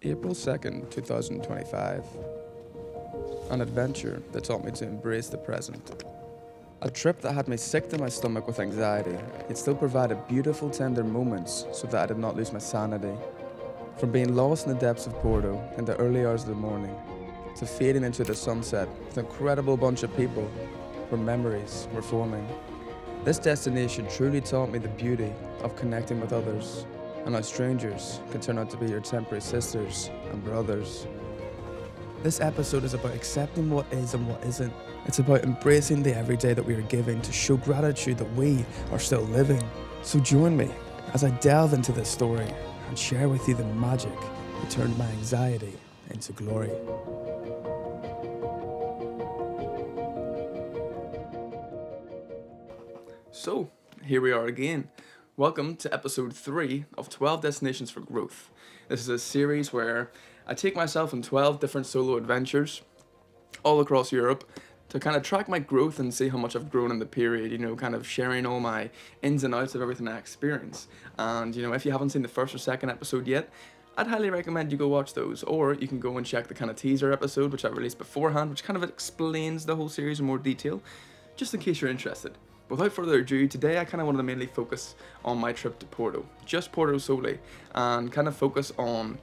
April 2nd, 2025. An adventure that taught me to embrace the present. A trip that had me sick to my stomach with anxiety, yet still provided beautiful, tender moments so that I did not lose my sanity. From being lost in the depths of Porto in the early hours of the morning, to fading into the sunset with an incredible bunch of people where memories were forming. This destination truly taught me the beauty of connecting with others and how strangers can turn out to be your temporary sisters and brothers. This episode is about accepting what is and what isn't. It's about embracing the everyday that we are given to show gratitude that we are still living. So join me as I delve into this story and share with you the magic that turned my anxiety into glory. So, here we are again. Welcome to episode 3 of 12 Destinations for Growth. This is a series where I take myself on 12 different solo adventures all across Europe to kind of track my growth and see how much I've grown in the period, kind of sharing all my ins and outs of everything I experience. And, if you haven't seen the first or second episode yet, I'd highly recommend you go watch those, or you can go and check the kind of teaser episode which I released beforehand, which kind of explains the whole series in more detail, just in case you're interested. Without further ado, today I kind of wanted to mainly focus on my trip to Porto, just Porto solely, and kind of focus on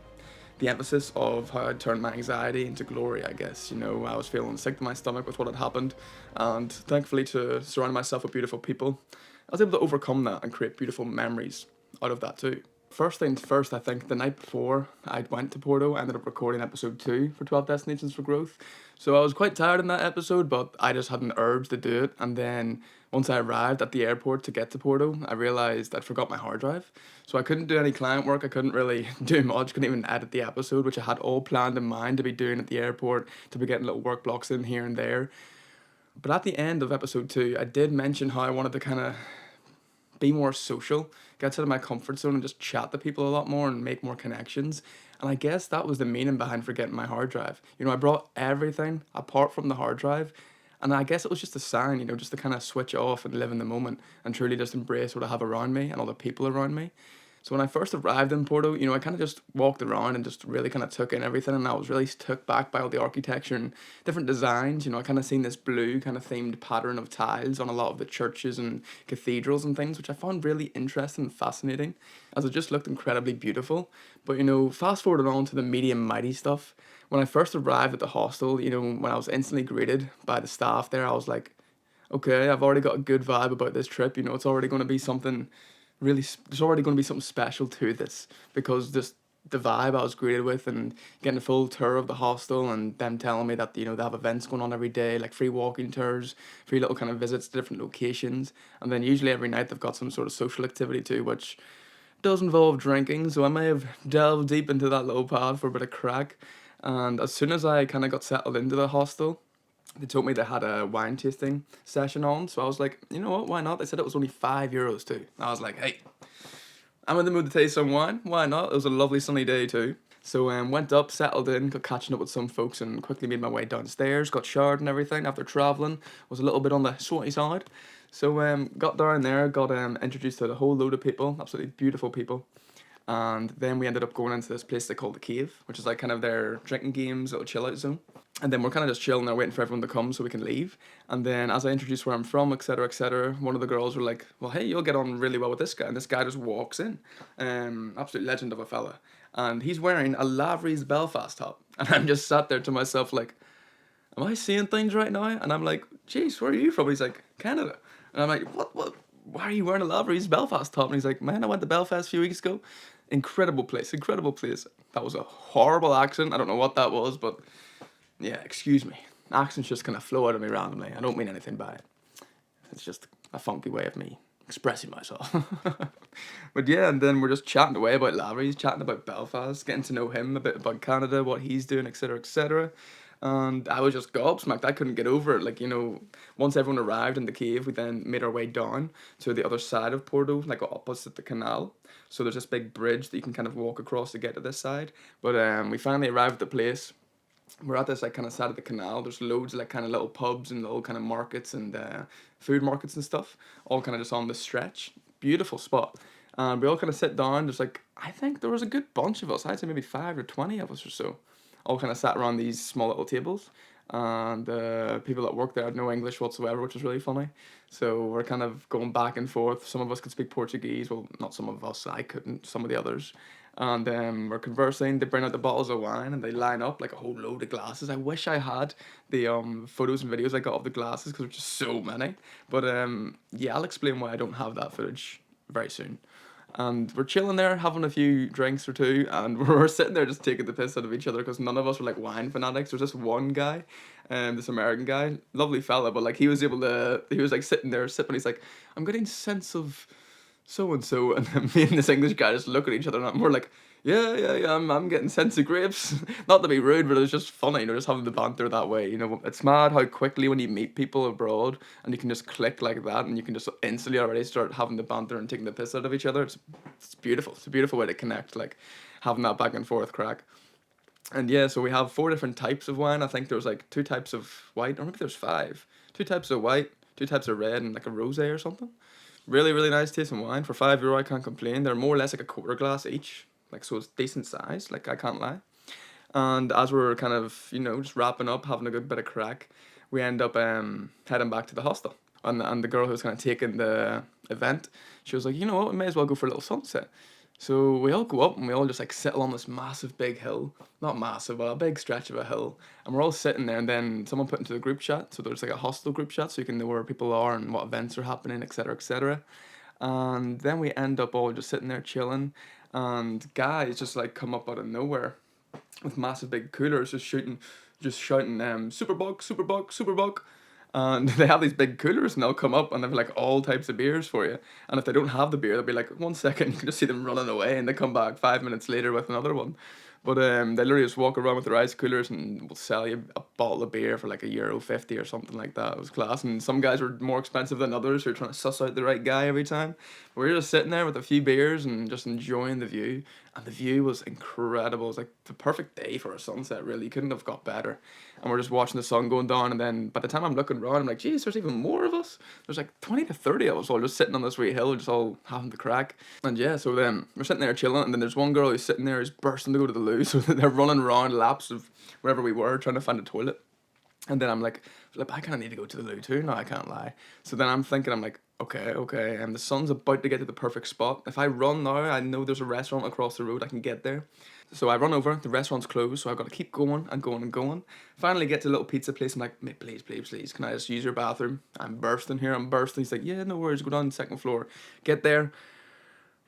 the emphasis of how I'd turned my anxiety into glory, I guess. I was feeling sick to my stomach with what had happened, and thankfully to surround myself with beautiful people, I was able to overcome that and create beautiful memories out of that too. First things first, I think the night before I went to Porto, I ended up recording episode 2 for 12 Destinations for Growth. So I was quite tired in that episode, but I just had an urge to do it. And then once I arrived at the airport to get to Porto, I realised I'd forgot my hard drive. So I couldn't do any client work, I couldn't really do much, couldn't even edit the episode, which I had all planned in mind to be doing at the airport, to be getting little work blocks in here and there. But at the end of episode 2, I did mention how I wanted to kind of be more social, get out of my comfort zone and just chat to people a lot more and make more connections. And I guess that was the meaning behind forgetting my hard drive. I brought everything apart from the hard drive. And I guess it was just a sign, just to kind of switch off and live in the moment and truly just embrace what I have around me and all the people around me. So when I first arrived in Porto, I kind of just walked around and just really kind of took in everything, and I was really took back by all the architecture and different designs. I kind of seen this blue kind of themed pattern of tiles on a lot of the churches and cathedrals and things, which I found really interesting and fascinating, as it just looked incredibly beautiful. But fast forwarding on to the medium mighty stuff. When I first arrived at the hostel, when I was instantly greeted by the staff there, I was like, okay, I've already got a good vibe about this trip. It's already going to be something really, there's already going to be something special to this, because just the vibe I was greeted with and getting a full tour of the hostel and them telling me that, they have events going on every day, like free walking tours, free little kind of visits to different locations. And then usually every night they've got some sort of social activity too, which does involve drinking. So I may have delved deep into that little path for a bit of crack. And as soon as I kind of got settled into the hostel, they told me they had a wine tasting session on. So I was like, you know what, why not? They said it was only €5 too. I was like, hey, I'm in the mood to taste some wine. Why not? It was a lovely sunny day too. So went up, settled in, got catching up with some folks, and quickly made my way downstairs. Got showered and everything after traveling. Was a little bit on the sweaty side. So got down there, got introduced to a whole load of people, absolutely beautiful people. And then we ended up going into this place they call the Cave, which is like kind of their drinking games, little chill out zone. And then we're kind of just chilling there, waiting for everyone to come so we can leave. And then as I introduced where I'm from, etc., one of the girls were like, well, hey, you'll get on really well with this guy. And this guy just walks in. Absolute legend of a fella. And he's wearing a Lavery's Belfast top. And I'm just sat there to myself like, am I seeing things right now? And I'm like, jeez, where are you from? He's like, Canada. And I'm like, what? Why are you wearing a Lavery's Belfast top? And he's like, man, I went to Belfast a few weeks ago. Incredible place, incredible place. That was a horrible accent. I don't know what that was, but yeah, excuse me. Accents just kind of flow out of me randomly. I don't mean anything by it. It's just a funky way of me expressing myself. But yeah, and then we're just chatting away about Lavery's, chatting about Belfast, getting to know him a bit about Canada, what he's doing, etc. And I was just gobsmacked. I couldn't get over it. Like, once everyone arrived in the cave, we then made our way down to the other side of Porto, like opposite the canal. So there's this big bridge that you can kind of walk across to get to this side. But we finally arrived at the place. We're at this like kind of side of the canal. There's loads of like kind of little pubs and little kind of markets and food markets and stuff, all kind of just on this stretch. Beautiful spot. And we all kind of sit down. There's like, I think there was a good bunch of us. I'd say maybe 5 or 20 of us or so, all kind of sat around these small little tables. And people that worked there had no English whatsoever, which was really funny. So we're kind of going back and forth. Some of us could speak Portuguese. Well, not some of us. I couldn't. Some of the others. And we're conversing. They bring out the bottles of wine and they line up like a whole load of glasses. I wish I had the photos and videos I got of the glasses because there's just so many. But yeah, I'll explain why I don't have that footage very soon. And we're chilling there, having a few drinks or two, and we're sitting there just taking the piss out of each other because none of us were like wine fanatics. There's this one guy, this American guy, lovely fella, but like he was like sitting there sipping. He's like, I'm getting sense of so and so, and then me and this English guy just look at each other, and we're like, yeah, yeah, yeah, I'm getting sense of grapes. Not to be rude, but it's just funny, just having the banter that way. It's mad how quickly when you meet people abroad and you can just click like that, and you can just instantly already start having the banter and taking the piss out of each other. It's beautiful. It's a beautiful way to connect, like having that back and forth crack. And yeah, so we have 4 different types of wine. I think there's like 2 types of white, or maybe there's 5. 2 types of white, 2 types of red, and like a rosé or something. Really, really nice tasting wine. For €5, I can't complain. They're more or less like a quarter glass each. Like, so it's decent size, like, I can't lie. And as we're kind of, just wrapping up, having a good bit of crack, we end up heading back to the hostel. And the girl who was kind of taking the event, she was like, you know what, we may as well go for a little sunset. So we all go up and we all just like settle on this massive big hill. Not massive, but a big stretch of a hill. And we're all sitting there, and then someone put into the group chat. So there's like a hostel group chat so you can know where people are and what events are happening, etc., etc. And then we end up all just sitting there chilling. And guys just like come up out of nowhere with massive big coolers just shouting Superbock, Superbock, Superbock. And they have these big coolers and they'll come up and they've like all types of beers for you. And if they don't have the beer, they'll be like, 1 second, you can just see them running away and they come back 5 minutes later with another one. But they literally just walk around with their ice coolers and will sell you a bottle of beer for like €1.50 or something like that. It was class. And some guys were more expensive than others who are trying to suss out the right guy every time. We were just sitting there with a few beers and just enjoying the view. And the view was incredible. It was like the perfect day for a sunset, really. You couldn't have got better. And we're just watching the sun going down. And then by the time I'm looking around, I'm like, geez, there's even more of us. There's like 20 to 30 of us all just sitting on this wee hill, just all having the crack. And yeah, so then we're sitting there chilling. And then there's one girl who's sitting there, who's bursting to go to the loo. So they're running around laps of wherever we were, trying to find a toilet. And then I'm like, Flip, I kind of need to go to the loo too. No, I can't lie. So then I'm thinking, I'm like, okay, okay. And the sun's about to get to the perfect spot. If I run now, I know there's a restaurant across the road. I can get there. So I run over. The restaurant's closed, so I've got to keep going and going and going. Finally get to a little pizza place. I'm like, mate, please, please, please, can I just use your bathroom? I'm bursting here. I'm bursting. He's like, yeah, no worries. Go down the second floor. Get there.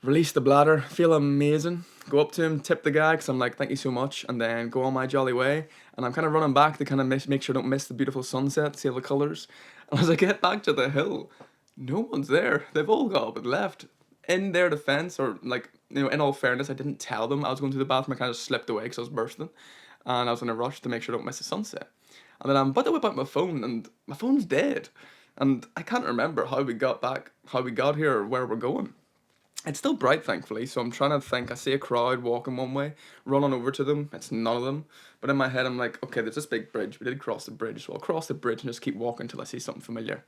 Release the bladder, feel amazing, go up to him, tip the guy, because I'm like, thank you so much, and then go on my jolly way. And I'm kind of running back to kind of make sure I don't miss the beautiful sunset, see all the colours. And as I get back to the hill, no one's there. They've all got up and left. In their defence, or like, in all fairness, I didn't tell them I was going to the bathroom. I kind of slipped away because I was bursting. And I was in a rush to make sure I don't miss the sunset. And then I'm about to whip out my phone, and my phone's dead. And I can't remember how we got back, how we got here, or where we're going. It's still bright, thankfully, so I'm trying to think. I see a crowd walking one way, run on over to them. It's none of them. But in my head, I'm like, okay, there's this big bridge. We did cross the bridge, so I'll cross the bridge and just keep walking till I see something familiar.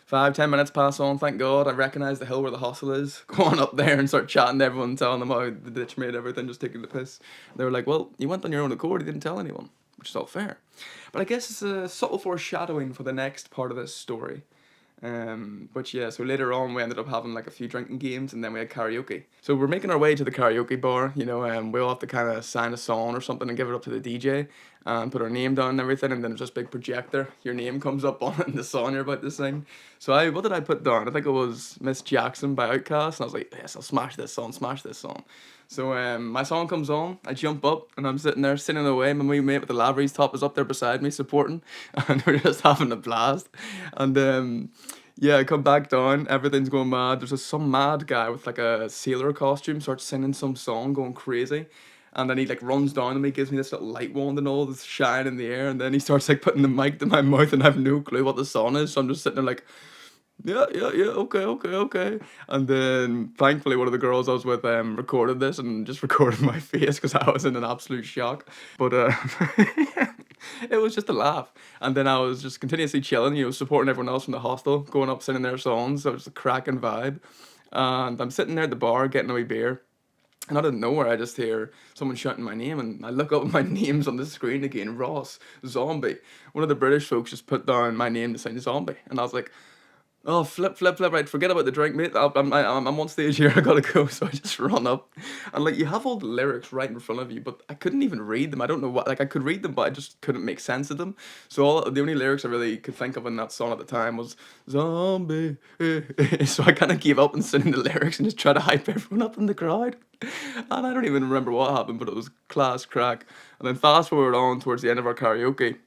5, 10 minutes pass on, thank God. I recognise the hill where the hostel is. Go on up there and start chatting to everyone, telling them how the ditch made everything, just taking the piss. They were like, well, you went on your own accord, you didn't tell anyone, which is all fair. But I guess it's a subtle foreshadowing for the next part of this story. But yeah, so later on we ended up having like a few drinking games and then we had karaoke. So we're making our way to the karaoke bar, we all have to kind of sign a song or something and give it up to the DJ and put our name down and everything, and then there's this big projector. Your name comes up on it and the song you're about to sing. So what did I put down? I think it was Miss Jackson by Outkast, and I was like, yes, I'll smash this song, smash this song. So my song comes on, I jump up and I'm sitting there singing away. My wee mate with the Lavery's top is up there beside me supporting, and we're just having a blast. And yeah, I come back down, everything's going mad. There's some mad guy with like a sailor costume starts singing some song, going crazy. And then he like runs down to me, gives me this little light wand and all this shine in the air, and then he starts like putting the mic to my mouth, and I have no clue what the song is. So I'm just sitting there like, yeah, yeah, yeah, okay, okay, okay. And then thankfully one of the girls I was with recorded this and just recorded my face because I was in an absolute shock. But it was just a laugh. And then I was just continuously chilling, supporting everyone else from the hostel, going up singing their songs. So it was a cracking vibe. And I'm sitting there at the bar getting a wee beer. And out of nowhere, I just hear someone shouting my name, and I look up, my name's on the screen again, Ross, Zombie. One of the British folks just put down my name to sign Zombie, and I was like, oh, flip, flip, flip, right, forget about the drink, mate. I'm on stage here, I gotta go. So I just run up. And, like, you have all the lyrics right in front of you, but I couldn't even read them. I don't know what, like, I could read them, but I just couldn't make sense of them. So the only lyrics I really could think of in that song at the time was, Zombie. So I kind of gave up on singing the lyrics and just try to hype everyone up in the crowd. And I don't even remember what happened, but it was class crack. And then fast forward on towards the end of our karaoke.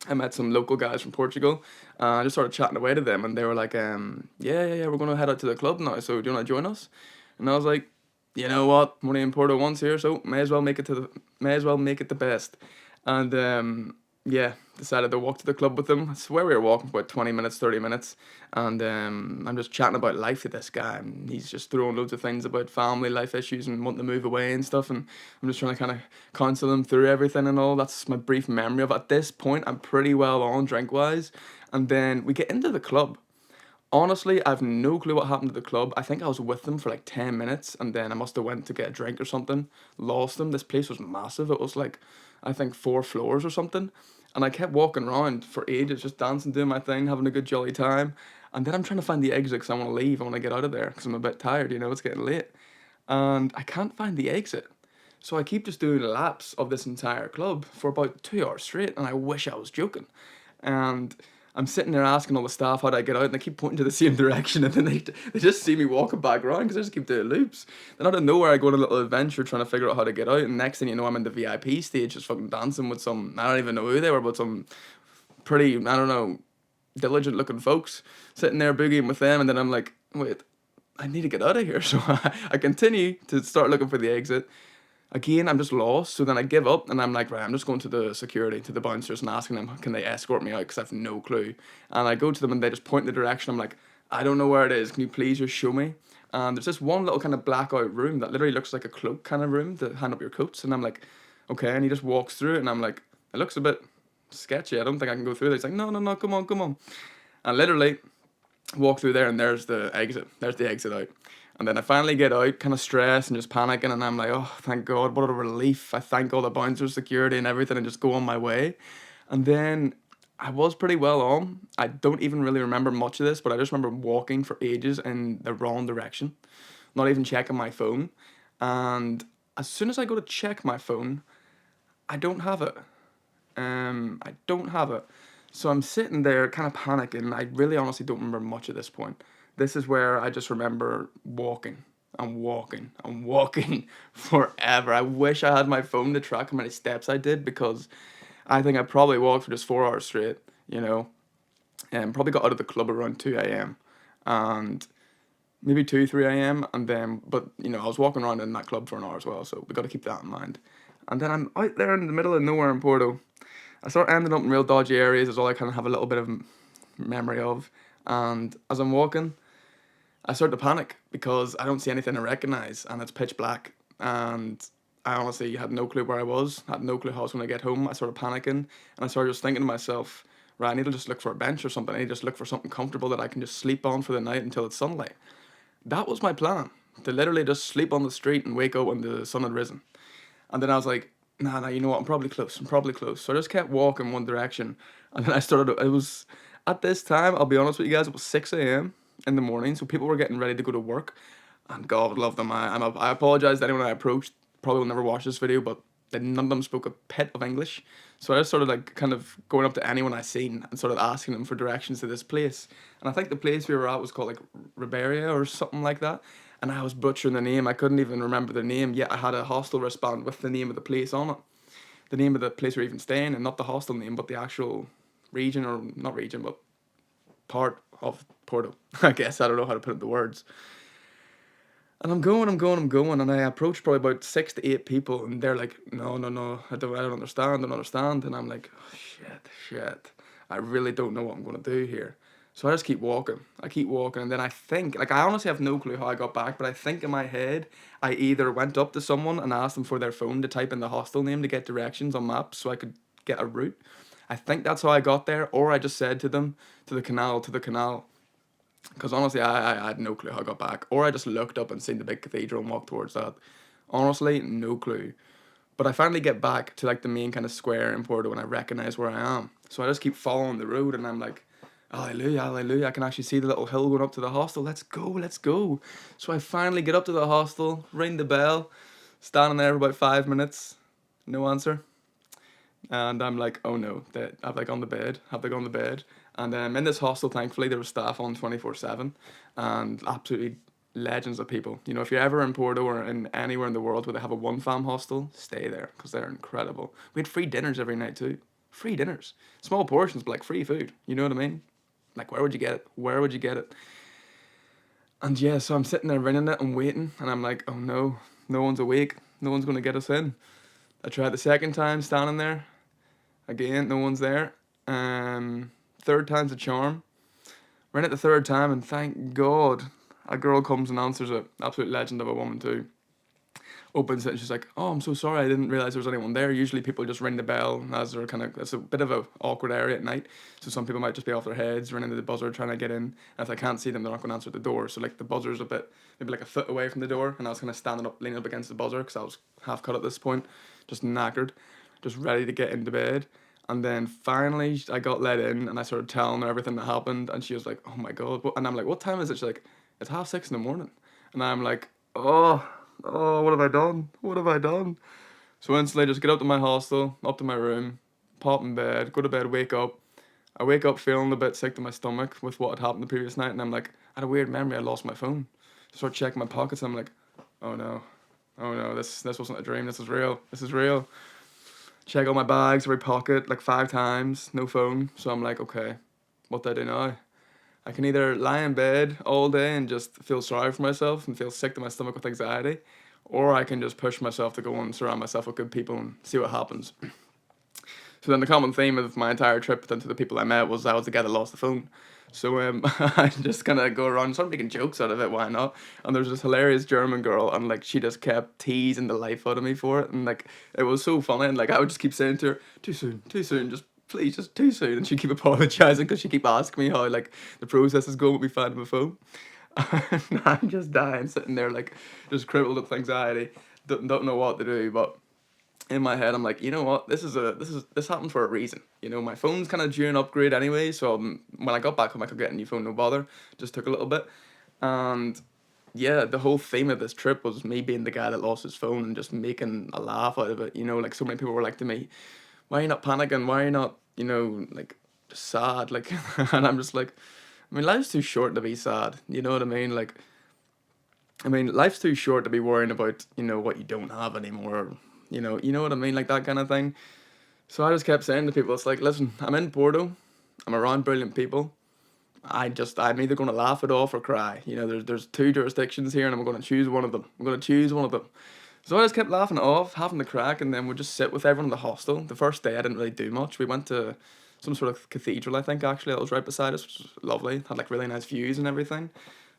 I met some local guys from Portugal. I just started chatting away to them, and they were like, yeah, yeah, yeah, we're gonna head out to the club now. So do you wanna join us?" And I was like, "You know what? I'm only in Porto once here, so may as well make it the best." And yeah, decided to walk to the club with them. I swear we were walking for about 20 minutes, 30 minutes, and I'm just chatting about life to this guy, and he's just throwing loads of things about family life issues and wanting to move away and stuff, and I'm just trying to kind of counsel him through everything and all. That's my brief memory of it. At this point, I'm pretty well on drink wise, and then we get into the club. Honestly, I've no clue what happened to the club. I think I was with them for like 10 minutes, and then I must have went to get a drink or something, lost them. This place was massive. It was like, I think 4 floors or something. And I kept walking around for ages, just dancing, doing my thing, having a good jolly time. And then I'm trying to find the exit because I want to leave. I want to get out of there because I'm a bit tired, it's getting late. And I can't find the exit. So I keep just doing laps of this entire club for about 2 hours straight, and I wish I was joking. And I'm sitting there asking all the staff how do I get out, and they keep pointing to the same direction, and then they just see me walking back around because I just keep doing loops. Then out of nowhere, I go on a little adventure trying to figure out how to get out, and next thing you know, I'm in the VIP stage just fucking dancing with some, I don't even know who they were, but some pretty, I don't know, diligent looking folks sitting there boogieing with them, and then I'm like, wait, I need to get out of here. So I continue to start looking for the exit. Again, I'm just lost. So then I give up and I'm like, right, I'm just going to the security, to the bouncers, and asking them, can they escort me out? Because I have no clue. And I go to them and they just point in the direction. I'm like, I don't know where it is. Can you please just show me? And there's this one little kind of blackout room that literally looks like a cloak kind of room to hang up your coats. And I'm like, okay. And he just walks through it and I'm like, it looks a bit sketchy. I don't think I can go through there. He's like, no, no, no, come on, come on. And literally walk through there and there's the exit. There's the exit out. And then I finally get out, kind of stressed and just panicking, and I'm like, oh, thank God, what a relief. I thank all the bouncers, security, and everything, and just go on my way. And then I was pretty well on. I don't even really remember much of this, but I just remember walking for ages in the wrong direction, not even checking my phone. And as soon as I go to check my phone, I don't have it. I don't have it. So I'm sitting there kind of panicking. I really honestly don't remember much at this point. This is where I just remember walking and walking and walking forever. I wish I had my phone to track how many steps I did because I think I probably walked for just 4 hours straight, and probably got out of the club around 2 a.m. and maybe 2, 3 a.m. And then, but I was walking around in that club for an hour as well, so we got to keep that in mind. And then I'm out there in the middle of nowhere in Porto. I start ending up in real dodgy areas, is all I kind of have a little bit of memory of. And as I'm walking, I start to panic because I don't see anything to recognize and it's pitch black. And I honestly had no clue where I was, had no clue how I was going to get home. I started panicking and I started just thinking to myself, right, I need to just look for a bench or something. I need to just look for something comfortable that I can just sleep on for the night until it's sunlight. That was my plan, to literally just sleep on the street and wake up when the sun had risen. And then I was like, nah, nah, you know what? I'm probably close. I'm probably close. So I just kept walking one direction. And then it was, at this time, I'll be honest with you guys, it was 6 a.m. in the morning. So people were getting ready to go to work. And God love them. I apologize to anyone I approached. Probably will never watch this video, but none of them spoke a pit of English. So I just started like kind of going up to anyone I seen and started asking them for directions to this place. And I think the place we were at was called like Riberia or something like that. And I was butchering the name. I couldn't even remember the name. Yet I had a hostel wristband with the name of the place on it. The name of the place we were even staying, and not the hostel name, but the actual region, or not region, but part of Porto. I guess I don't know how to put it into words. And I'm going, and I approached probably about 6 to 8 people, and they're like, no, no, no, I don't understand, I don't understand. And I'm like, oh, shit, I really don't know what I'm gonna do here. So I just keep walking. I keep walking, and then I think, like, I honestly have no clue how I got back, but I think in my head, I either went up to someone and asked them for their phone to type in the hostel name to get directions on maps so I could get a route. I think that's how I got there, or I just said to them, to the canal, Because honestly, I had no clue how I got back. Or I just looked up and seen the big cathedral and walked towards that. Honestly, no clue. But I finally get back to like the main kind of square in Porto and I recognize where I am. So I just keep following the road and I'm like, hallelujah, hallelujah. I can actually see the little hill going up to the hostel. Let's go, let's go. So I finally get up to the hostel, ring the bell, standing there for about 5 minutes, no answer. And I'm like, oh no, have they gone to bed? Have they gone to bed? And in this hostel, thankfully, there was staff on 24/7 and absolutely legends of people. You know, if you're ever in Porto or in anywhere in the world where they have a one fam hostel, stay there because they're incredible. We had free dinners every night too. Free dinners. Small portions, but like free food. You know what I mean? Like, where would you get it? Where would you get it? And yeah, so I'm sitting there ringing it and waiting, and I'm like, oh no, no one's awake. No one's going to get us in. I tried the second time standing there. Again, no one's there. Third time's a charm. Ran it the third time, and thank God, a girl comes and answers it. Absolute legend of a woman too. Opens it, and she's like, "Oh, I'm so sorry. I didn't realize there was anyone there. Usually, people just ring the bell as they're kind of. It's a bit of a awkward area at night, so some people might just be off their heads, running to the buzzer, trying to get in. And if they can't see them, they're not going to answer the door. So like the buzzer's a bit, maybe like a foot away from the door, and I was kind of standing up, leaning up against the buzzer because I was half cut at this point, just knackered, just ready to get into bed. And then finally, I got let in, and I started telling her everything that happened, and she was like, "Oh my God!" And I'm like, "What time is it?" She's like, "It's 6:30 in the morning," and I'm like, "Oh, oh, what have I done? What have I done?" So instantly, just get up to my hostel, up to my room, pop in bed, go to bed, wake up. I wake up feeling a bit sick to my stomach with what had happened the previous night, and I'm like, I had a weird memory. I lost my phone. So I start checking my pockets, and I'm like, oh no, oh no, this wasn't a dream. This is real. This is real. Check all my bags, every pocket, like 5 times, no phone. So I'm like, okay, what do I do now? I can either lie in bed all day and just feel sorry for myself and feel sick to my stomach with anxiety, or I can just push myself to go and surround myself with good people and see what happens. So then the common theme of my entire trip then to the people I met was I was the guy that lost the phone. So I just kind of go around and start making jokes out of it. Why not? And there's this hilarious German girl, and like she just kept teasing the life out of me for it, and like it was so funny. And like I would just keep saying to her, too soon, just please, just too soon. And she keep apologizing because she keep asking me how like the process is going with me finding my phone. And I'm just dying, sitting there like just crippled with anxiety, don't know what to do, but in my head I'm like, you know what, this happened for a reason. You know, my phone's kind of due an upgrade anyway, so when I got back home I could get a new phone, no bother. Just took a little bit. And yeah, the whole theme of this trip was me being the guy that lost his phone and just making a laugh out of it. You know, like so many people were like to me, why are you not panicking, why are you not, you know, like just sad, like and I'm just like, I mean, life's too short to be sad, you know what I mean? Like, I mean, life's too short to be worrying about, you know, what you don't have anymore. You know what I mean, like that kind of thing. So I just kept saying to people, it's like, listen, I'm in Porto, I'm around brilliant people. I'm either going to laugh it off or cry. You know, there's two jurisdictions here, and I'm going to choose one of them. I'm going to choose one of them. So I just kept laughing it off, having the crack, and then we'd just sit with everyone in the hostel. The first day I didn't really do much. We went to some sort of cathedral, I think, actually, that was right beside us, which was lovely. Had like really nice views and everything.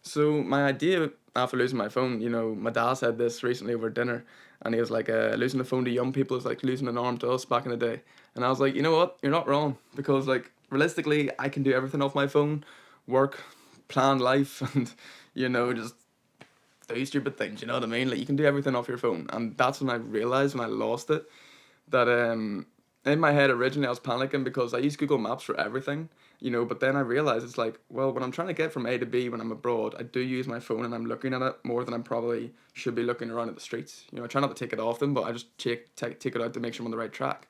So my idea after losing my phone, you know, my dad said this recently over dinner, and he was like, losing the phone to young people is like losing an arm to us back in the day. And I was like, you know what, you're not wrong, because like realistically, I can do everything off my phone, work, plan life, and you know, just do stupid things. You know what I mean? Like you can do everything off your phone, and that's when I realized when I lost it that in my head originally I was panicking because I use Google Maps for everything, you know, but then I realized it's like, well, when I'm trying to get from A to B when I'm abroad, I do use my phone and I'm looking at it more than I probably should be looking around at the streets. You know, I try not to take it off them, but I just take it out to make sure I'm on the right track.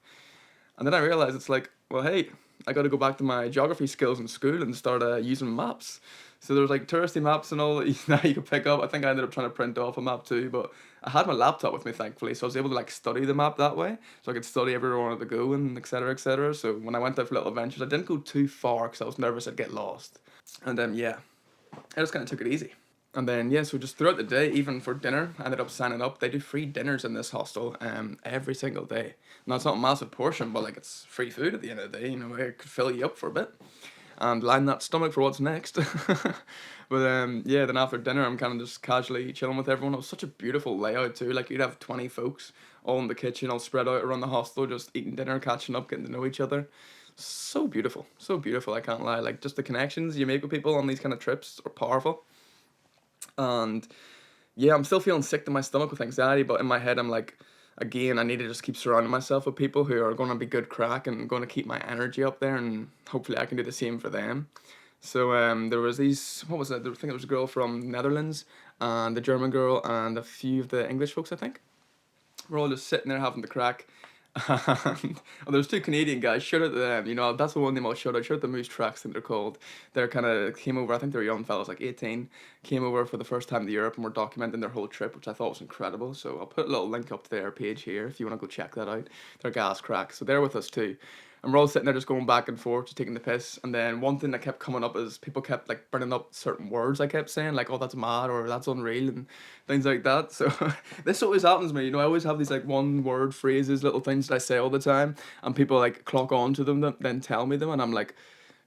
And then I realized it's like, well, hey, I got to go back to my geography skills in school and start using maps. So there's like touristy maps and all that now you can pick up. I think I ended up trying to print off a map too, but I had my laptop with me thankfully, so I was able to like study the map that way. So I could study everywhere I wanted to go and etc. etc. So when I went out for little adventures, I didn't go too far because I was nervous I'd get lost. And then yeah, I just kind of took it easy. And then yeah, so just throughout the day, even for dinner, I ended up signing up. They do free dinners in this hostel, every single day. Now it's not a massive portion, but like it's free food at the end of the day. You know, it could fill you up for a bit, and line that stomach for what's next. But yeah, then after dinner, I'm kind of just casually chilling with everyone. It was such a beautiful layout too. Like you'd have 20 folks all in the kitchen, all spread out around the hostel, just eating dinner, catching up, getting to know each other. So beautiful, so beautiful. I can't lie. Like just the connections you make with people on these kind of trips are powerful. And yeah, I'm still feeling sick to my stomach with anxiety, but in my head, I'm like, again, I need to just keep surrounding myself with people who are going to be good crack and going to keep my energy up there, and hopefully I can do the same for them. So there was these, what was it? I think it was a girl from Netherlands, and the German girl, and a few of the English folks, I think. We're all just sitting there having the crack. And there's two Canadian guys. Shout out to them. You know, that's the one name I'll shout out. Shout out the Moose Tracks, I think they're called. They're kind of came over. I think they're young fellas, like 18. Came over for the first time to Europe and were documenting their whole trip, which I thought was incredible. So I'll put a little link up to their page here if you want to go check that out. They're gas crack. So they're with us too. And we're all sitting there just going back and forth, just taking the piss. And then one thing that kept coming up is people kept like bringing up certain words I kept saying, like, oh, that's mad or that's unreal and things like that. So this always happens to me. You know, I always have these like one word phrases, little things that I say all the time. And people like clock on to them, then tell me them. And I'm like,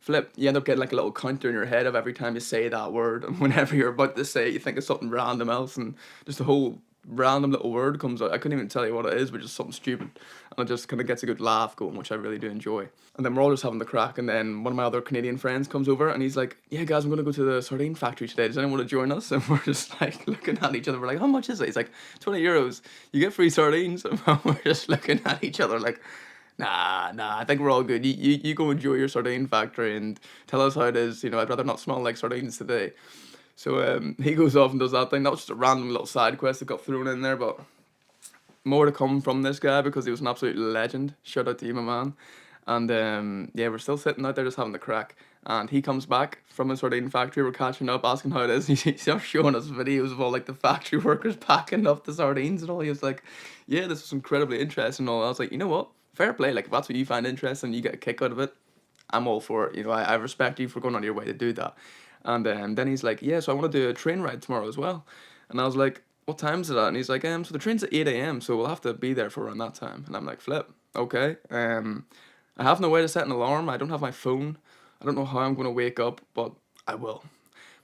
flip, you end up getting like a little counter in your head of every time you say that word. And whenever you're about to say it, you think of something random else. And just a whole random little word comes out. I couldn't even tell you what it is, but just something stupid. And it just kind of gets a good laugh going, which I really do enjoy. And then we're all just having the crack. And then one of my other Canadian friends comes over and he's like, yeah, guys, I'm going to go to the sardine factory today. Does anyone want to join us? And we're just like looking at each other. We're like, how much is it? He's like, 20 euros. You get free sardines. And we're just looking at each other like, nah, I think we're all good. You go enjoy your sardine factory and tell us how it is. You know, I'd rather not smell like sardines today. So he goes off and does that thing. That was just a random little side quest that got thrown in there, but more to come from this guy because he was an absolute legend. Shout out to you, my man. And yeah, we're still sitting out there just having the crack. And he comes back from his sardine factory. We're catching up, asking how it is. He's just showing us videos of all like the factory workers packing up the sardines and all. He was like, "Yeah, this was incredibly interesting." And all. I was like, "You know what? Fair play. Like if that's what you find interesting, you get a kick out of it. I'm all for it. You know, I respect you for going on your way to do that." And then he's like, "Yeah, so I want to do a train ride tomorrow as well." And I was like, "What time's it at?" And he's like, so the train's at 8 a.m., so we'll have to be there for around that time." And I'm like, "Flip, okay." I have no way to set an alarm. I don't have my phone. I don't know how I'm going to wake up, but I will.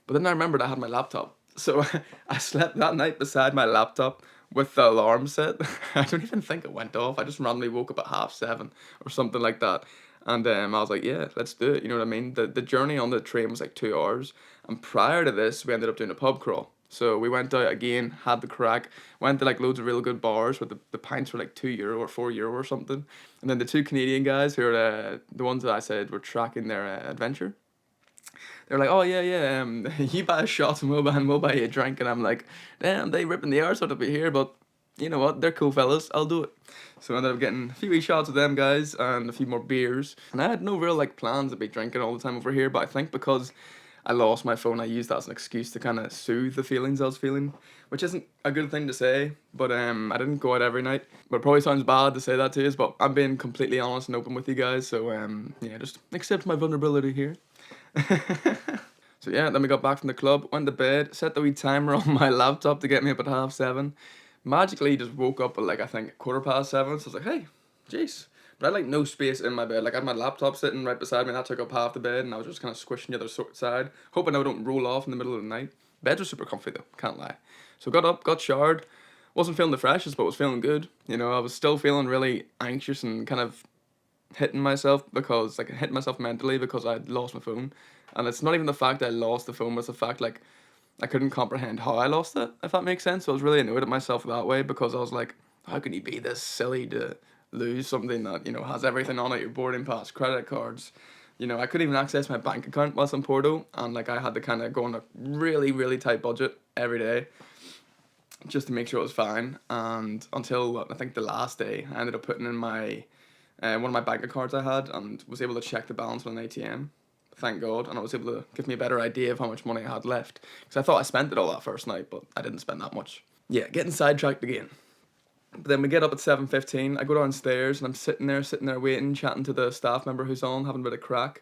But then I remembered I had my laptop. So I slept that night beside my laptop with the alarm set. I don't even think it went off. I just randomly woke up at 7:30 or something like that. And I was like, yeah, let's do it. You know what I mean? The journey on the train was like 2 hours. And prior to this, we ended up doing a pub crawl. So we went out again, had the crack, went to like loads of real good bars where the pints were like €2 or €4 or something. And then the two Canadian guys who are the ones that I said were tracking their adventure, they're like, oh yeah, yeah, you buy a shot and we'll buy you a drink. And I'm like, damn, they ripping the arse out of it here, but you know what? They're cool fellas. I'll do it. So I ended up getting a few wee shots of them guys and a few more beers. And I had no real like plans to be drinking all the time over here, but I think because I lost my phone, I used that as an excuse to kind of soothe the feelings I was feeling, which isn't a good thing to say. But I didn't go out every night. But it probably sounds bad to say that to you, but I'm being completely honest and open with you guys. So yeah, just accept my vulnerability here. So yeah, then we got back from the club, went to bed, set the wee timer on my laptop to get me up at 7:30. Magically just woke up at like I think 7:15. So I was like, hey, jeez. But I had like no space in my bed. Like I had my laptop sitting right beside me and that took up half the bed and I was just kind of squishing the other side, hoping I don't roll off in the middle of the night. Beds were super comfy though, can't lie. So got up, got showered, wasn't feeling the freshest but was feeling good. You know, I was still feeling really anxious and kind of hitting myself because like hitting myself mentally because I'd lost my phone. And it's not even the fact that I lost the phone, but it's the fact like I couldn't comprehend how I lost it, if that makes sense. So I was really annoyed at myself that way because I was like, how can you be this silly to lose something that, you know, has everything on it, your boarding pass, credit cards. You know, I couldn't even access my bank account whilst in Porto and like I had to kind of go on a really, really tight budget every day just to make sure it was fine. And until I think the last day, I ended up putting in my one of my bank cards I had and was able to check the balance on an ATM. Thank God, and I was able to give me a better idea of how much money I had left. Because I thought I spent it all that first night, but I didn't spend that much. Yeah, getting sidetracked again. But then we get up at 7:15. I go downstairs and I'm sitting there waiting, chatting to the staff member who's on, having a bit of crack.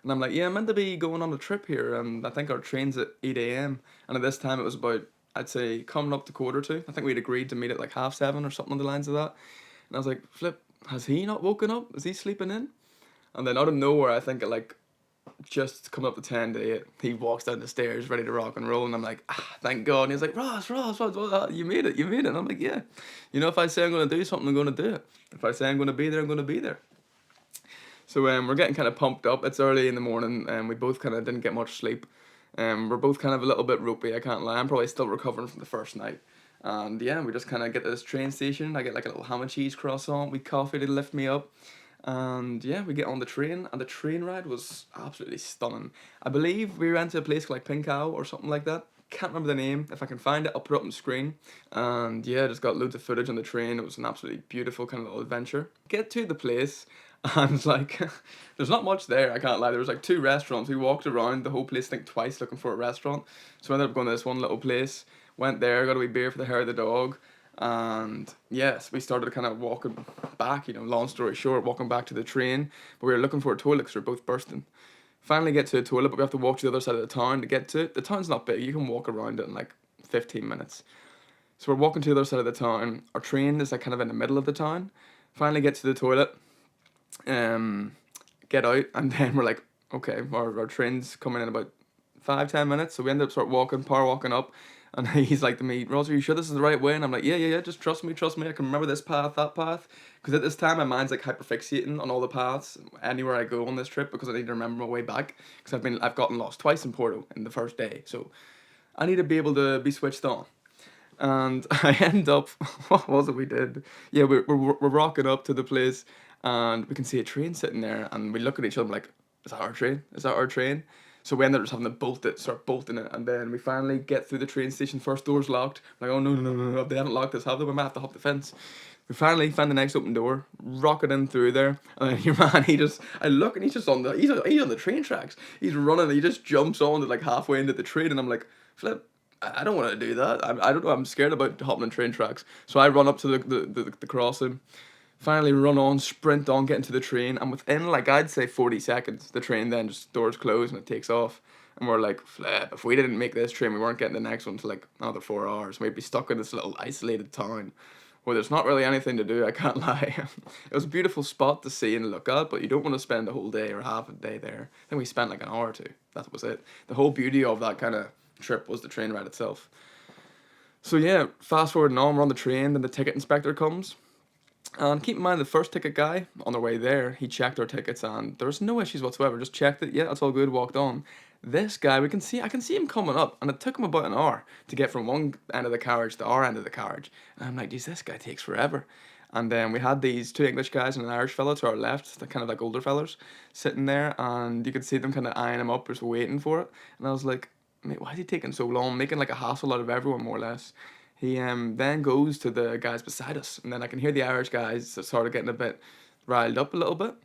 And I'm like, yeah, I'm meant to be going on a trip here, and I think our train's at 8 a.m. And at this time it was about, I'd say, coming up to 6:45. I think we'd agreed to meet at like 7:30 or something on the lines of that. And I was like, flip, has he not woken up? Is he sleeping in? And then out of nowhere, I think at like just coming up to 10 to 8, he walks down the stairs ready to rock and roll, and I'm like, thank God. And he's like, Ross, you made it, you made it. And I'm like, yeah. If I say I'm going to do something, I'm going to do it. If I say I'm going to be there, I'm going to be there. So we're getting kind of pumped up. It's early in the morning, and we both kind of didn't get much sleep. We're both kind of a little bit ropey, I can't lie. I'm probably still recovering from the first night. And yeah, we just kind of get to this train station. I get like a little ham and cheese croissant with coffee to lift me up. And yeah, we get on the train, and the train ride was absolutely stunning. I believe we went to a place like Pink Cow or something like that. Can't remember the name. If I can find it, I'll put it up on the screen. And yeah, just got loads of footage on the train. It was an absolutely beautiful kind of little adventure. Get to the place, and like, there's not much there, I can't lie. There was like 2 restaurants. We walked around the whole place, I think twice, looking for a restaurant. So I ended up going to this one little place. Went there, got a wee beer for the hair of the dog. And yes, we started kind of walking back, long story short, walking back to the train. But we were looking for a toilet because we were both bursting. Finally get to a toilet, but we have to walk to the other side of the town to get to it. The town's not big, you can walk around it in like 15 minutes. So we're walking to the other side of the town. Our train is like kind of in the middle of the town. Finally get to the toilet, um, get out, and then we're like, okay, our train's coming in about 5-10 minutes. So we end up power walking up, and he's like to me, Ross, are you sure this is the right way? And I'm like, yeah, just trust me, I can remember this path, that path. Because at this time, my mind's like hyperfixating on all the paths anywhere I go on this trip, because I need to remember my way back. Because I've gotten lost twice in Porto in the first day, so I need to be able to be switched on. And I end up, what was it we did? Yeah, we're rocking up to the place, and we can see a train sitting there, and we look at each other like, is that our train? Is that our train? So we end up just having to start bolting it, and then we finally get through the train station. First door's locked. Like, oh no, no, no, no, they haven't locked this, have they? We might have to hop the fence. We finally find the next open door, rocket in through there, and then your man, I look, and he's just he's on the train tracks. He's running, and he just jumps on to like halfway into the train, and I'm like, flip. I don't want to do that. I don't know. I'm scared about hopping on train tracks. So I run up to the crossing, finally run on, sprint on, get into the train, and within like I'd say 40 seconds, the train then just doors close and it takes off. And we're like, flip, if we didn't make this train, we weren't getting the next one till like another 4 hours. We'd be stuck in this little isolated town where there's not really anything to do, I can't lie. It was a beautiful spot to see and look at, but you don't want to spend a whole day or half a day there. I think we spent like an hour or two. That was it. The whole beauty of that kind of trip was the train ride itself. So yeah, fast forward on, we're on the train, then the ticket inspector comes. And keep in mind, the first ticket guy, on their way there, he checked our tickets and there was no issues whatsoever. Just checked it, yeah, that's all good, walked on. This guy, I can see him coming up, and it took him about an hour to get from one end of the carriage to our end of the carriage. And I'm like, geez, this guy takes forever. And then we had these 2 English guys and an Irish fellow to our left, the kind of like older fellas, sitting there, and you could see them kind of eyeing him up, just waiting for it. And I was like, mate, why is he taking so long? Making like a hassle out of everyone, more or less. He then goes to the guys beside us, and then I can hear the Irish guys sort of getting a bit riled up a little bit.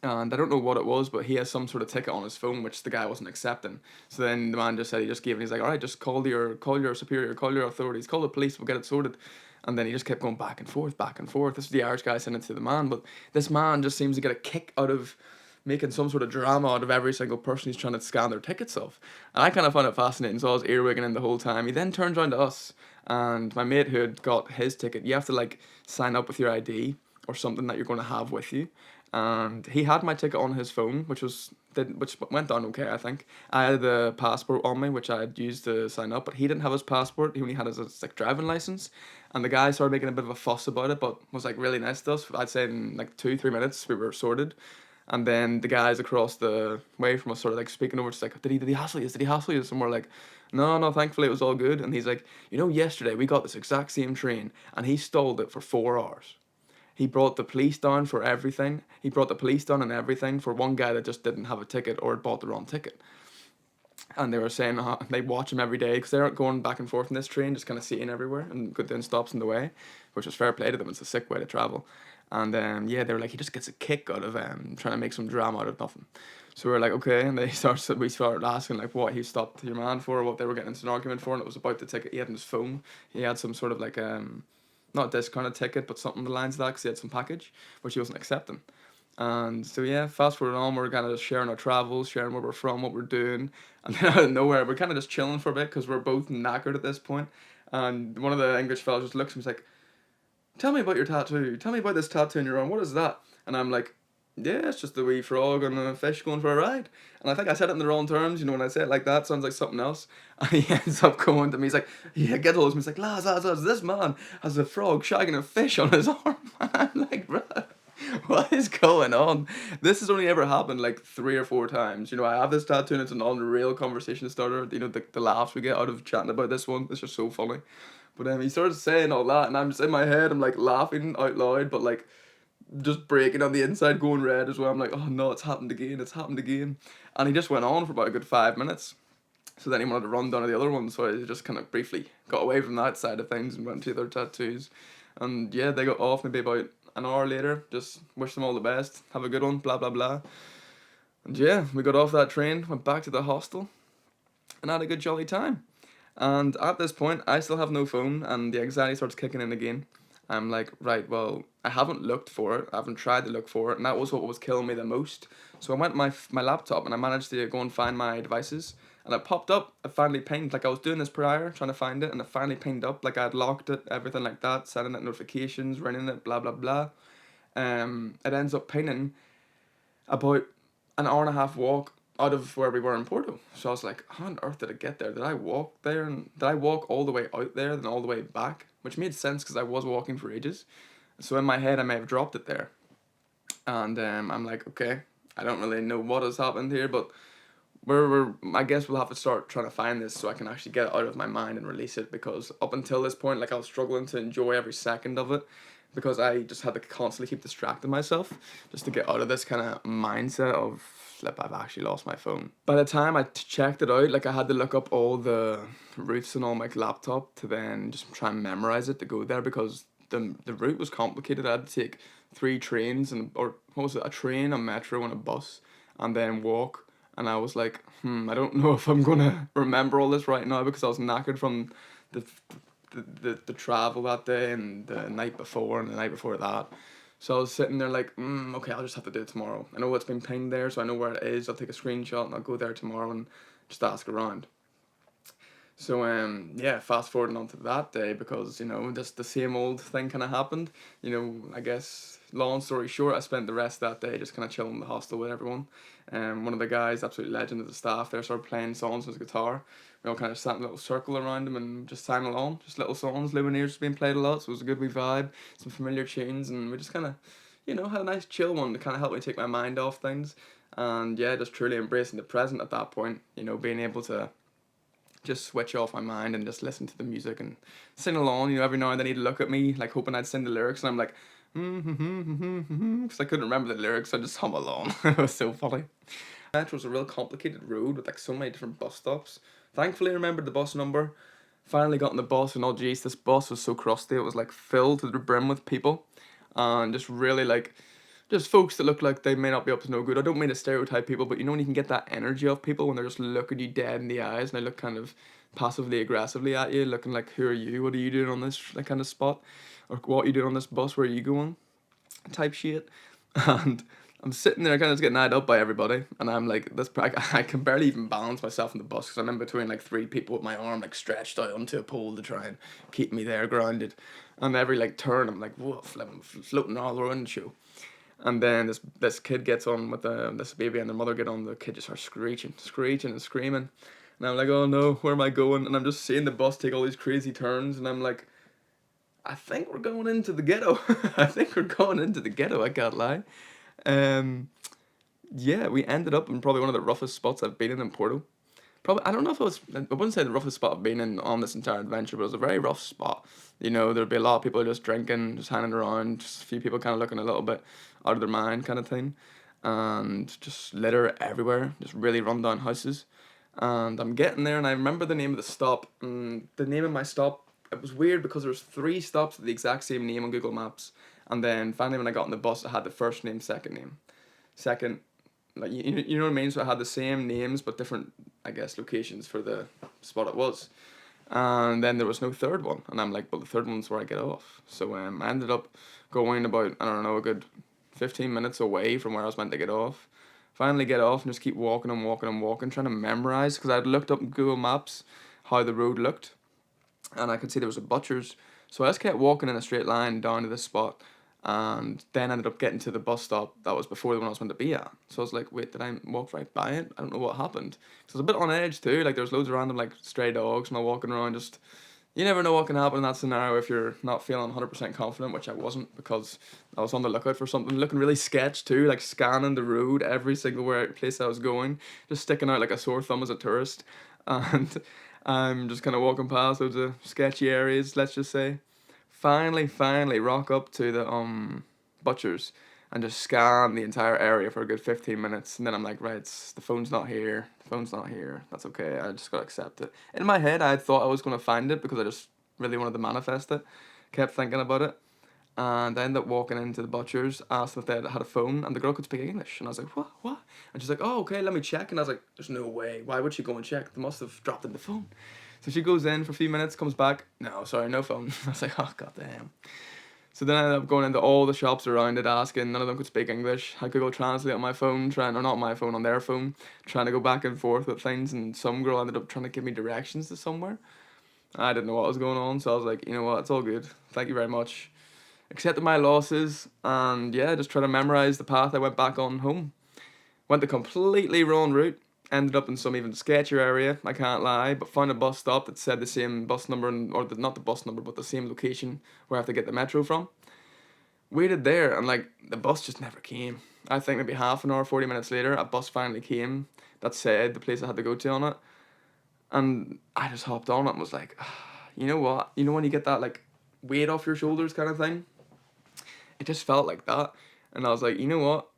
And I don't know what it was, but he has some sort of ticket on his phone which the guy wasn't accepting. So then the man just said he just gave it. He's like, all right, just call your superior, call your authorities, call the police, we'll get it sorted. And then he just kept going back and forth, back and forth. This is the Irish guy sending it to the man, but this man just seems to get a kick out of making some sort of drama out of every single person he's trying to scan their tickets off. And I kind of found it fascinating, so I was earwigging him the whole time. He then turns around to us, and my mate who had got his ticket, you have to like sign up with your ID or something that you're going to have with you. And he had my ticket on his phone, which went on okay, I think. I had the passport on me, which I had used to sign up, but he didn't have his passport. He only had his like driving license. And the guy started making a bit of a fuss about it, but was like really nice to us. I'd say in like 2-3 minutes we were sorted. And then the guys across the way from us started like speaking over, just like, did he hassle you? Did he hassle you? And we're like, no, thankfully it was all good. And he's like, yesterday we got this exact same train, and he stalled it for 4 hours. He brought the police down for everything. He brought the police down and everything for one guy that just didn't have a ticket or had bought the wrong ticket. And they were saying they watch him every day because they're going back and forth in this train, just kind of seeing everywhere and doing stops in the way, which was fair play to them. It's a sick way to travel. And yeah, they were like, he just gets a kick out of trying to make some drama out of nothing. So we were like, okay, and we started asking like what he stopped your man for, what they were getting into an argument for, and it was about the ticket he had on his phone. He had some sort of like not a discounted ticket, but something along the lines of that, because he had some package which he wasn't accepting. And so yeah, fast forward on, we're kind of just sharing our travels, sharing where we're from, what we're doing, and then out of nowhere, we're kind of just chilling for a bit because we're both knackered at this point. And one of the English fellows just looks at me, he's like, tell me about your tattoo. Tell me about this tattoo in your arm. What is that? And I'm like, Yeah, it's just a wee frog and a fish going for a ride. And I think I said it in the wrong terms, when I say it like that, it sounds like something else. And he ends up going to me, he's like, yeah, get those. He's like, lads, this man has a frog shagging a fish on his arm. And I'm like, bruh, what is going on? This has only ever happened like 3 or 4 times. I have this tattoo and it's an unreal conversation starter. The laughs we get out of chatting about this one, it's just so funny. But he started saying all that, and I'm just in my head, I'm like laughing out loud, but like just breaking on the inside, going red as well. I'm like, oh no, it's happened again, it's happened again. And he just went on for about a good 5 minutes. So then he wanted to run down to the other one, so I just kind of briefly got away from that side of things and went to the other tattoos. And yeah, they got off maybe about an hour later, just wish them all the best, have a good one, blah blah blah. And yeah, we got off that train, went back to the hostel, and had a good jolly time. And at this point, I still have no phone, and the anxiety starts kicking in again. I'm like, right, well, I haven't looked for it. I haven't tried to look for it, and that was what was killing me the most. So I went to my laptop, and I managed to go and find my devices, and it popped up. I finally pinged, like I was doing this prior, trying to find it, and it finally pinged up, like I had locked it, everything like that, sending it notifications, running it, blah blah blah. It ends up pinging about an hour and a half walk out of where we were in Porto. So I was like, how on earth did I get there? Did I walk there? And did I walk all the way out there, then all the way back? Which made sense because I was walking for ages. So in my head, I may have dropped it there. And I'm like, okay, I don't really know what has happened here, but I guess we'll have to start trying to find this so I can actually get it out of my mind and release it, because up until this point, like I was struggling to enjoy every second of it because I just had to constantly keep distracting myself just to get out of this kind of mindset of flip, I've actually lost my phone. By the time I checked it out, like I had to look up all the routes and all my laptop to then just try and memorize it to go there, because the route was complicated. I had to take 3 trains or what was it, a train, a metro, and a bus, and then walk. And I was like, I don't know if I'm gonna remember all this right now, because I was knackered from the the travel that day and the night before and the night before that. So I was sitting there like, okay, I'll just have to do it tomorrow. I know it's been pinged there, so I know where it is. I'll take a screenshot and I'll go there tomorrow and just ask around. So yeah, fast forwarding on to that day, because just the same old thing kind of happened. I guess long story short, I spent the rest of that day just kind of chilling in the hostel with everyone. One of the guys, absolute legend of the staff there, started playing songs with his guitar. We all kind of sat in a little circle around him and just sang along, just little songs. Lumineers being played a lot, so it was a good wee vibe, some familiar tunes, and we just kind of, had a nice chill one to kind of help me take my mind off things. And yeah, just truly embracing the present at that point. Being able to just switch off my mind and just listen to the music and sing along. Every now and then he'd look at me like hoping I'd sing the lyrics, and I'm like, because I couldn't remember the lyrics, so I just hum along. It was so funny. Metro was a real complicated road with like so many different bus stops. Thankfully, I remembered the bus number. Finally got on the bus, and oh geez, this bus was so crusty. It was like filled to the brim with people, and just really like just folks that look like they may not be up to no good. I don't mean to stereotype people, but when you can get that energy of people when they're just looking you dead in the eyes and they look kind of passively aggressively at you, looking like, who are you? What are you doing on this like kind of spot? Or what are you doing on this bus? Where are you going? Type shit. And I'm sitting there kind of just getting eyed up by everybody, and I'm like, I can barely even balance myself in the bus because I'm in between like 3 people with my arm like stretched out onto a pole to try and keep me there grounded. And every like turn, I'm like, woof, I'm floating all around the show. And then this kid gets on with this baby and the mother get on. The kid just starts screeching and screaming. And I'm like, oh no, where am I going? And I'm just seeing the bus take all these crazy turns, and I'm like, I think we're going into the ghetto. I think we're going into the ghetto. I can't lie. Um, yeah, we ended up in probably one of the roughest spots I've been in Porto. Probably, I don't know if it was, I wouldn't say the roughest spot I've been in on this entire adventure, but it was a very rough spot. There'd be a lot of people just drinking, just hanging around, just a few people kind of looking a little bit out of their mind kind of thing. And just litter everywhere, just really run down houses. And I'm getting there, and I remember the name of the stop. And the name of my stop, it was weird because there was 3 stops with the exact same name on Google Maps. And then finally when I got on the bus, it had the first name, second name. Second, like you know what I mean. So it had the same names but different, I guess, locations for the spot it was. And then there was no third one, and I'm like, well, the third one's where I get off. So I ended up going about, I don't know, a good 15 minutes away from where I was meant to get off. Finally get off and just keep walking and walking and walking, trying to memorize, because I'd looked up in Google Maps how the road looked, and I could see there was a butcher's. So I just kept walking in a straight line down to this spot, and then ended up getting to the bus stop that was before the one I was meant to be at. So I was like, wait, did I walk right by it? I don't know what happened. So I was a bit on edge too. Like there's loads of random like stray dogs and all walking around. Just you never know what can happen in that scenario if you're not feeling 100% confident, which I wasn't because I was on the lookout for something looking really sketch too, like scanning the road every single place I was going, just sticking out like a sore thumb as a tourist, and I'm just kind of walking past those sketchy areas. Let's just say finally rock up to the butchers and just scan the entire area for a good 15 minutes, and then I'm like, right, the phone's not here, that's okay, I just gotta accept it. In my head I had thought I was gonna find it because I just really wanted to manifest it, kept thinking about it, and I ended up walking into the butchers, asked if they had a phone, and the girl could speak English, and I was like, what? And she's like, oh, okay, let me check, and I was like, there's no way, why would she go and check, they must have dropped in the phone. So she goes in for a few minutes, comes back, no, sorry, no phone. I was like, oh, goddamn. So then I ended up going into all the shops around it, asking. None of them could speak English. I Google Translate on my phone, or not my phone, on their phone, trying to go back and forth with things. And some girl ended up trying to give me directions to somewhere. I didn't know what was going on, so I was like, you know what, it's all good. Thank you very much. Accepted my losses, and yeah, just trying to memorize the path I went back on home. Went the completely wrong route. Ended up in some even sketchier area, I can't lie, but found a bus stop that said the same bus number, not the bus number, but the same location where I have to get the metro from. Waited there, and like the bus just never came. I think maybe half an hour, 40 minutes later, a bus finally came that said the place I had to go to on it. And I just hopped on it and was like, you know what? You know when you get that like weight off your shoulders kind of thing? It just felt like that. And I was like, you know what?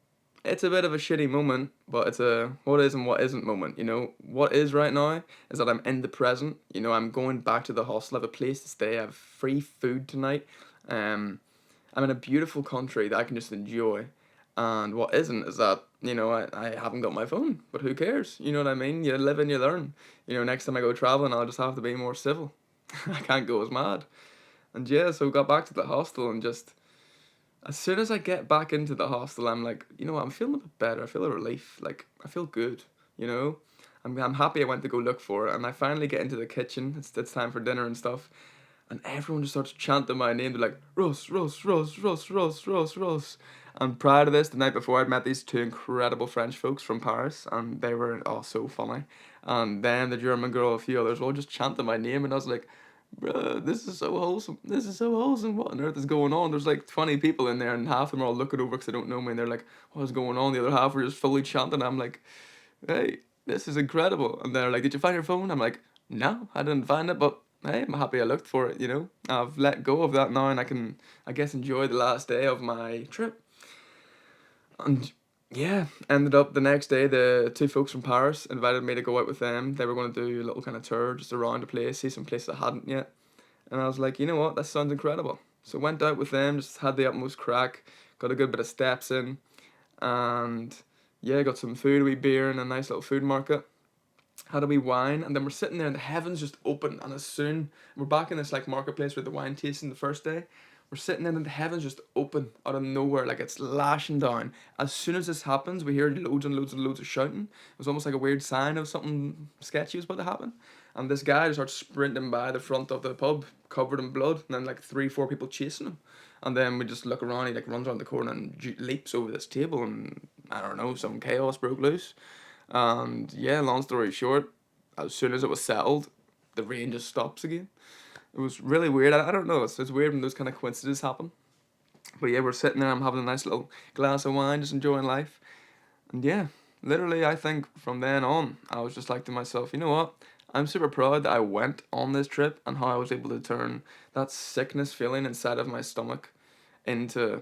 It's a bit of a shitty moment, but it's a what is and what isn't moment. What is right now is that I'm in the present. I'm going back to the hostel. I have a place to stay. I have free food tonight. Um, I'm in a beautiful country that I can just enjoy. And what isn't is that, I haven't got my phone, but who cares? You know what I mean? You live and you learn. Next time I go traveling, I'll just have to be more civil. I can't go as mad. And yeah, so got back to the hostel and just as soon as I get back into the hostel, I'm like, you know what, I'm feeling a bit better. I feel a relief. Like, I feel good, you know? I'm happy I went to go look for it. And I finally get into the kitchen. It's time for dinner and stuff. And everyone just starts chanting my name. They're like, Ross, Ross, Ross, Ross, Ross, Ross, Ross. And prior to this, the night before, I'd met these two incredible French folks from Paris. And they were, oh, so funny. And then the German girl, a few others, all just chanting my name. And I was like, bruh, this is so wholesome. This is so wholesome. What on earth is going on? There's like 20 people in there, and half of them are all looking over because they don't know me. And they're like, what is going on? The other half are just fully chanting. I'm like, hey, this is incredible. And they're like, did you find your phone? I'm like, no, I didn't find it, but hey, I'm happy I looked for it. I've let go of that now, and I can, I guess, enjoy the last day of my trip. And yeah, ended up the next day, the two folks from Paris invited me to go out with them. They were going to do a little kind of tour just around the place, see some places I hadn't yet. And I was like, you know what, that sounds incredible. So went out with them, just had the utmost crack, got a good bit of steps in, and yeah, got some food, a wee beer in a nice little food market. Had a wee wine, and then we're sitting there, and the heavens just open, and as soon we're back in this like marketplace with the wine tasting the first day. We're sitting there, and the heavens just open out of nowhere, like it's lashing down. As soon as this happens, we hear loads and loads and loads of shouting. It was almost like a weird sign of something sketchy was about to happen. And this guy just starts sprinting by the front of the pub, covered in blood, and then like three, four people chasing him. And then we just look around, he like runs around the corner and leaps over this table, and I don't know, some chaos broke loose. And yeah, long story short, as soon as it was settled, the rain just stops again. It was really weird. I don't know. It's weird when those kind of coincidences happen. But yeah, we're sitting there. I'm having a nice little glass of wine, just enjoying life. And yeah, literally, I think from then on, I was just like to myself, you know what? I'm super proud that I went on this trip and how I was able to turn that sickness feeling inside of my stomach into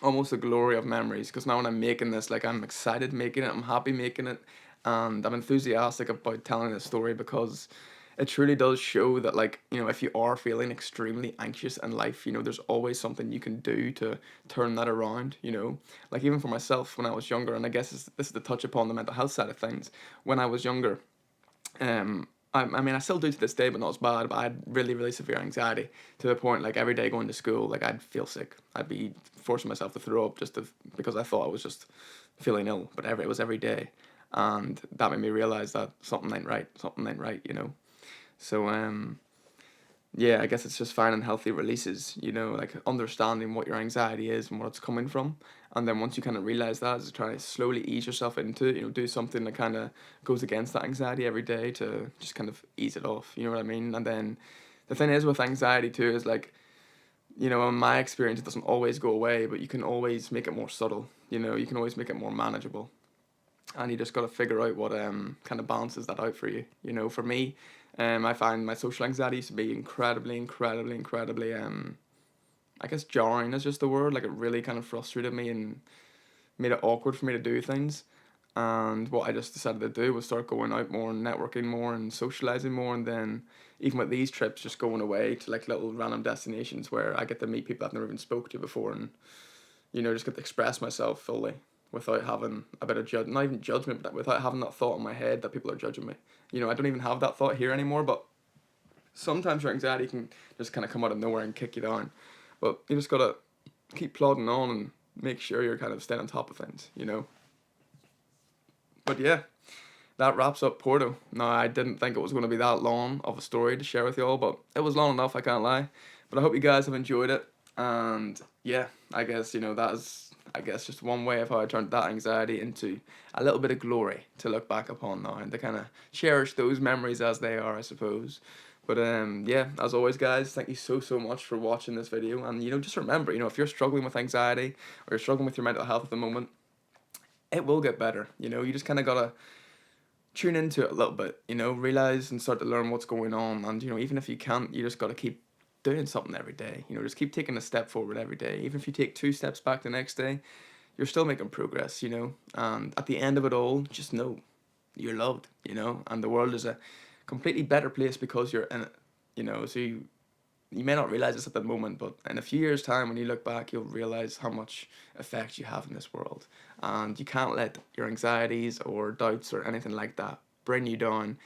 almost the glory of memories. Because now when I'm making this, like I'm excited making it, I'm happy making it, and I'm enthusiastic about telling this story because it truly does show that, like, if you are feeling extremely anxious in life, there's always something you can do to turn that around. Like even for myself when I was younger, and I guess this is the touch upon the mental health side of things. When I was younger, I mean, I still do to this day, but not as bad. But I had really, really severe anxiety to the point, like every day going to school, like I'd feel sick. I'd be forcing myself to throw up because I thought I was just feeling ill. But it was every day, and that made me realize that something ain't right. Something ain't right. So yeah, I guess it's just finding healthy releases, like understanding what your anxiety is and what it's coming from. And then once you kind of realize that, just try to slowly ease yourself into it, do something that kind of goes against that anxiety every day to just kind of ease it off, you know what I mean? And then the thing is with anxiety too is like, in my experience, it doesn't always go away, but you can always make it more subtle, you can always make it more manageable. And you just got to figure out what kind of balances that out for you. For me, I find my social anxiety used to be incredibly, incredibly, incredibly I guess jarring is just the word. Like it really kind of frustrated me and made it awkward for me to do things. And what I just decided to do was start going out more and networking more and socializing more. And then even with these trips, just going away to like little random destinations where I get to meet people I've never even spoke to before, and just get to express myself fully without having a bit of not even judgment, but without having that thought in my head that people are judging me. I don't even have that thought here anymore, but sometimes your anxiety can just kind of come out of nowhere and kick you down. But you just gotta keep plodding on and make sure you're kind of staying on top of things. But yeah, that wraps up Porto. Now, I didn't think it was going to be that long of a story to share with you all, but it was long enough, I can't lie. But I hope you guys have enjoyed it. And yeah, I guess, that is, just one way of how I turned that anxiety into a little bit of glory to look back upon now and to kind of cherish those memories as they are, I suppose. But yeah, as always, guys, thank you so, so much for watching this video. And, just remember, if you're struggling with anxiety or you're struggling with your mental health at the moment, it will get better. You just kind of got to tune into it a little bit, realize and start to learn what's going on. And, even if you can't, you just got to keep doing something every day. Just keep taking a step forward every day. Even if you take 2 steps back the next day, you're still making progress. And at the end of it all, just know you're loved. And the world is a completely better place because you're in it. So you may not realize this at the moment, but in a few years' time, when you look back, you'll realize how much effect you have in this world. And you can't let your anxieties or doubts or anything like that bring you down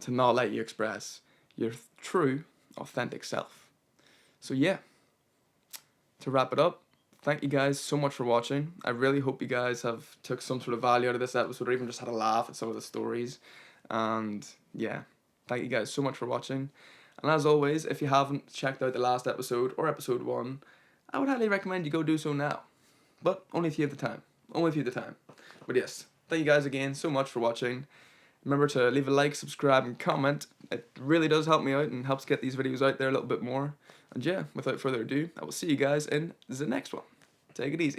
to not let you express your true, authentic self. So yeah, to wrap it up, thank you guys so much for watching. I really hope you guys have took some sort of value out of this episode or even just had a laugh at some of the stories. And yeah, thank you guys so much for watching. And as always, if you haven't checked out the last episode or episode 1, I would highly recommend you go do so now. But only if you have the time. Only if you have the time. But yes, thank you guys again so much for watching. Remember to leave a like, subscribe, and comment. It really does help me out and helps get these videos out there a little bit more. And yeah, without further ado, I will see you guys in the next one. Take it easy.